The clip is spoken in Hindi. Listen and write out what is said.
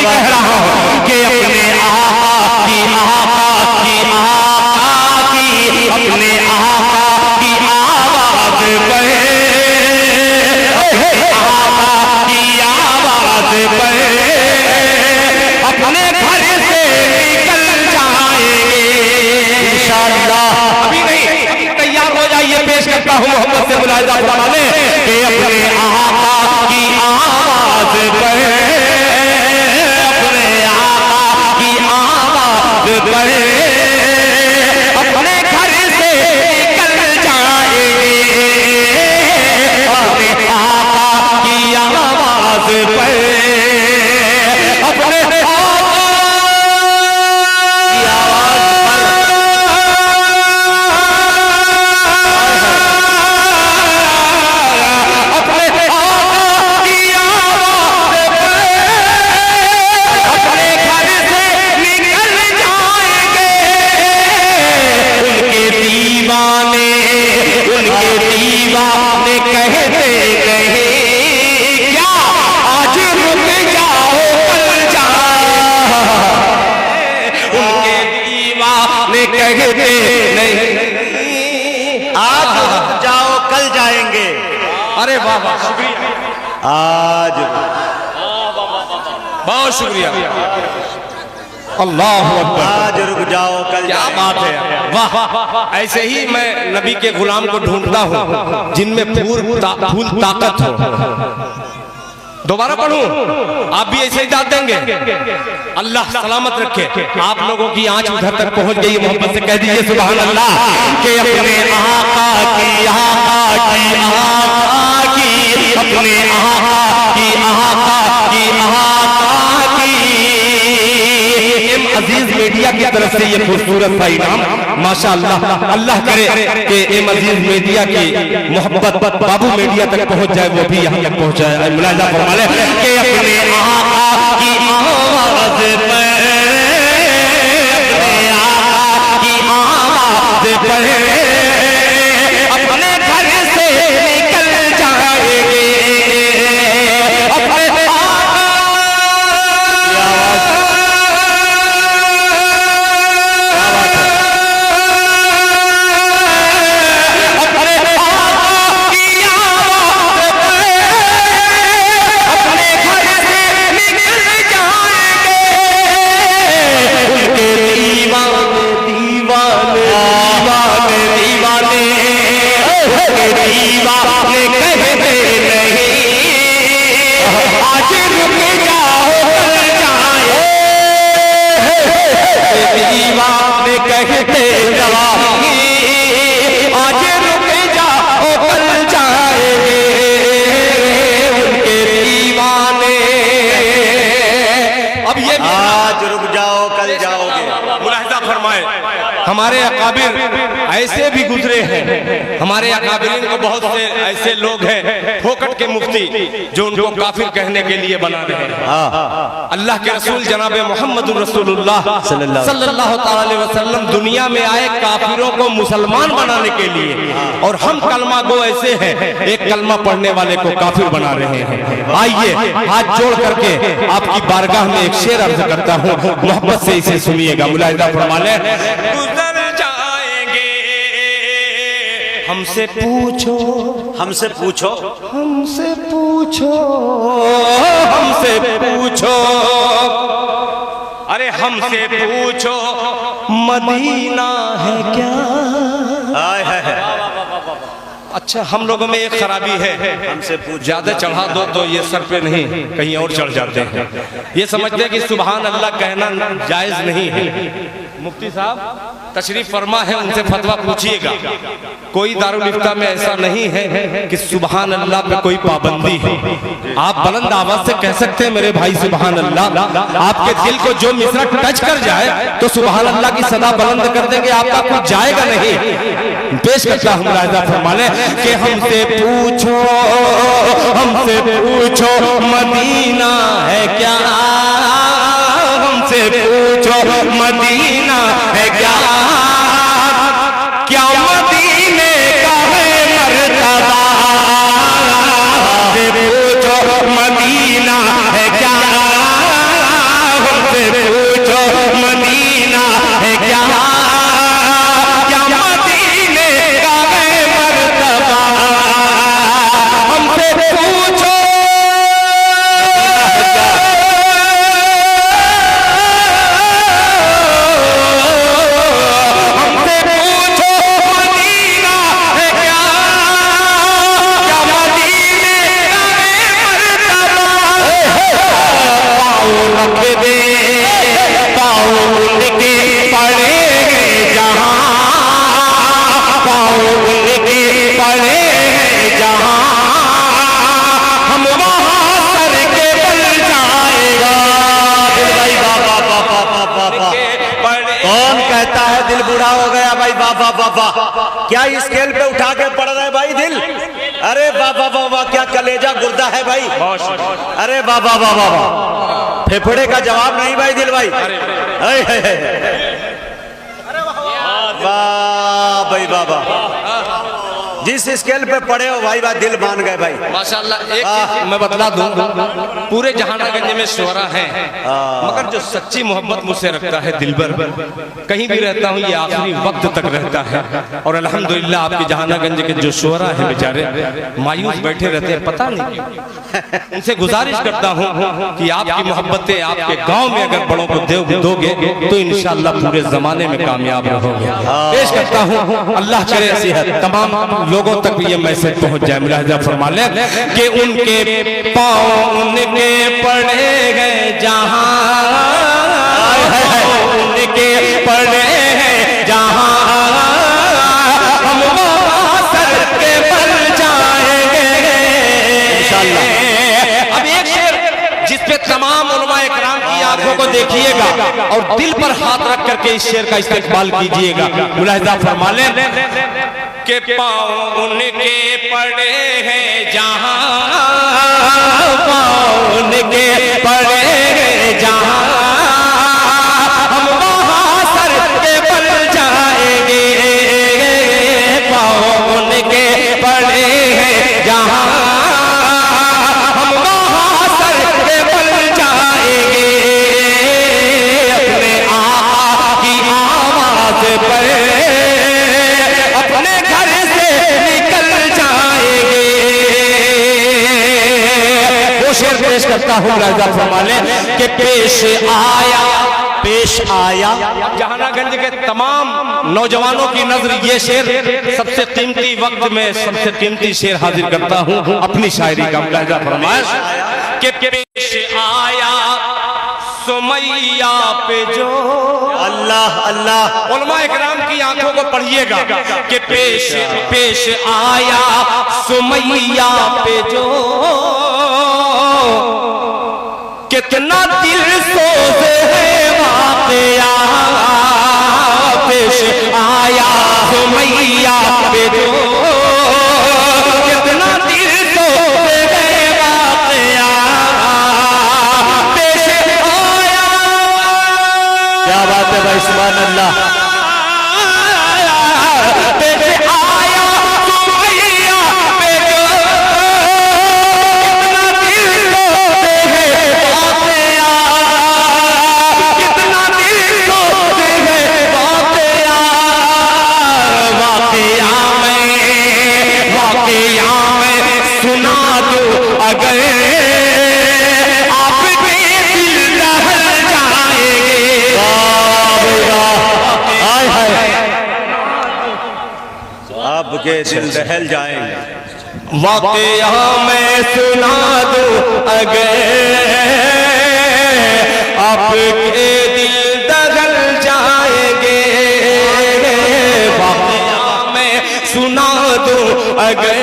आवाज कह रहा हूँ कि अपने आका की अपने आका की आवाज पे, आका की आवाज पे अपने घर से निकल जाएंगे इंशाअल्लाह। अभी नहीं, तैयार हो जाइए, पेश करता हूँ मोहम्मद से मुलाहिजा फरमाने कि अपने आका की आवाज पे, अपने आका की आवाज पे अपने घर से निकल जाएंगे, अपने आका की आवाज पे अपने आज बहुत शुक्रिया, अल्लाह अकबर। आज रुक जाओ कल क्या बात है, वाह। ऐसे ही मैं नबी के गुलाम को ढूंढता हूँ जिनमें फूल ताकत हो। दोबारा पढ़ूं, आप भी ऐसे ही डाल देंगे। अल्लाह सलामत रखे। आप लोगों की आंच उधर तक पहुंच गई, मोहब्बत से कह दीजिए सुभान अल्लाह कि अपने आका की अपने आका की अजीज मीडिया की तरफ से ये खूबसूरत सा इनाम माशाअल्लाह। अल्लाह करे कि एम अजीज मीडिया की मोहब्बत बाबू मीडिया तक पहुंच जाए, वो भी यहाँ तक पहुंचाए। मुलाहिजा फरमा ले कि अपने आका की आवाज पे, अपने आका की आवाज पे अपने घर से निकल जाएंगे, अपने कहते जवानी आज रुक जाओ कल जाएंगे उनके दीवाने। अब ये आज रुक जाओ कल जाओगे। मुलाहिजा फरमाए, हमारे अकाबिर ऐसे भी गुजरे हैं, हमारे अकाबिरीन को बहुत से ऐसे लोग हैं फोकट के मुफ्ती जो उनको काफिर कहने के लिए बना रहे हैं। अल्लाह के रसूल जनाब मोहम्मद रसूलुल्लाह सल्लल्लाहु अलैहि वसल्लम दुनिया में आए काफिरों को मुसलमान बनाने के लिए, और हम कलमा गो ऐसे हैं एक कलमा पढ़ने वाले को काफिर बना रहे हैं। आइए हाथ जोड़ करके आपकी बारगाह में एक शेर अर्ज करता हूँ, मोहब्बत से इसे सुनिएगा। मुलाहिजा फरमा ले, गुजर जाएंगे हमसे पूछो, हमसे पूछो, हमसे पूछो, हमसे पूछो, अरे हमसे पूछो मदीना है क्या। आए है। अच्छा, हम लोगों में एक खराबी है, हमसे पूछो, ज्यादा चढ़ा दो तो ये सर पे नहीं कहीं और चढ़ जाते हैं। ये समझते हैं कि सुभान अल्लाह कहना जायज नहीं है। मुफ्ती साहब तशरीफ फरमा है, उनसे फतवा पूछिएगा। कोई दारुल इफ्ता में ऐसा नहीं है कि सुभान अल्लाह पे कोई पाबंदी है। आप बुलंद आवाज से कह सकते हैं मेरे भाई सुभान अल्लाह। आपके दिल को जो मिसरा टच कर जाए तो सुभान अल्लाह की सदा बुलंद कर देंगे, आपका कुछ जाएगा नहीं। पेश करता हूँ मुलाहिजा फरमा ले कि हमसे पूछो, हमसे पूछो मदीना है क्या, हमसे पूछो मदीना है क्या, क्या मदीने का है मर्तबा, हमसे पूछो मदीना है क्या, रख दे, पाँव उनके पड़ेंगे जहाँ, पाँव उनके पड़ेंगे जहाँ, हम वहाँ सर के बल जाएगा। दिल भाई बाबा बाबा बाबा बाबा, कौन कहता है दिल बुरा हो गया भाई? बाबा बाबा, क्या स्केल पे उठा के पड़ रहा है भाई दिल? अरे बाबा बाबा, क्या कलेजा गुर्दा है भाई? अरे बाबा बाबा, फेफड़े का जवाब नहीं भाई दिल भाई। वाह भाई बाबा, जिस स्केल पे पड़े हो भाई भाई दिल मान गए भाई। माशाल्लाह। एक चीज मैं बतला दूं, पूरे जहानागंज में शुरा हैं, मगर जो सच्ची मोहब्बत मुझसे रखता है दिलबर, कहीं भी रहता हूँ ये आखिरी वक्त तक रहता है। और अल्हम्दुलिल्लाह आपके जहानागंज के जो शुरा हैं बेचारे मायूस बैठे रहते हैं, पता नहीं क्यों। उनसे गुजारिश करता हूँ कि आपकी मोहब्बतें आपके गाँव में अगर बड़ों को दोगे तो इंशाअल्लाह पूरे जमाने में कामयाब रहोगे। पेश करता हूँ, अल्लाह करे सेहत तमाम लोगों तक भी ये मैसेज पहुंच जाए। मुलाहिजा फरमा ले कि उनके पाँव उनके पड़े गए जहाँ, उनके पड़े हैं जहाँ, हम वहाँ सर के बल जाएंगे इंशाअल्लाह। अब एक शेर जिस पे तमाम उलमा इकराम की आंखों को देखिएगा और दिल पर हाथ रख करके इस शेर का इस्तेमाल कीजिएगा। मुलाहिजा फरमा ले के पाँव उनके पड़े हैं जहाँ, पाँव उनके पड़े हैं जहाँ, हम वहाँ सर के बल जाएंगे। पाँव उनके पड़े हैं जहाँ, हम वहाँ सर के बल जाएंगे। अपने आका की आवाज़ पर अपने घर से निकल जाएंगे। वो शेर पेश करता हूँ राजा फरमाने के पेश आया, पेश आया। जहानागंज के तमाम नौजवानों की नजर ये शेर सबसे कीमती वक्त में सबसे कीमती शेर हाजिर करता हूँ अपनी शायरी का। मुलाहिजा फरमाइश के पेश आया सुमैया पे जो, अल्लाह अल्लाह, उलमा इकराम की आंखों को पढ़िएगा कि पेश आया सुमैया पे जो, कितना दिल सोज है वाक़या। पेश आया सुमैया पे जो, कितना दिल सोज है वाक़या। पेश आया, क्या बात है भाई, सुभान अल्लाह। आपके दिल दहल जाएंगे। वाक़या मैं सुना दूं अगर आपके दिल दहल जाएंगे। वाक़या मैं सुना दूं अगर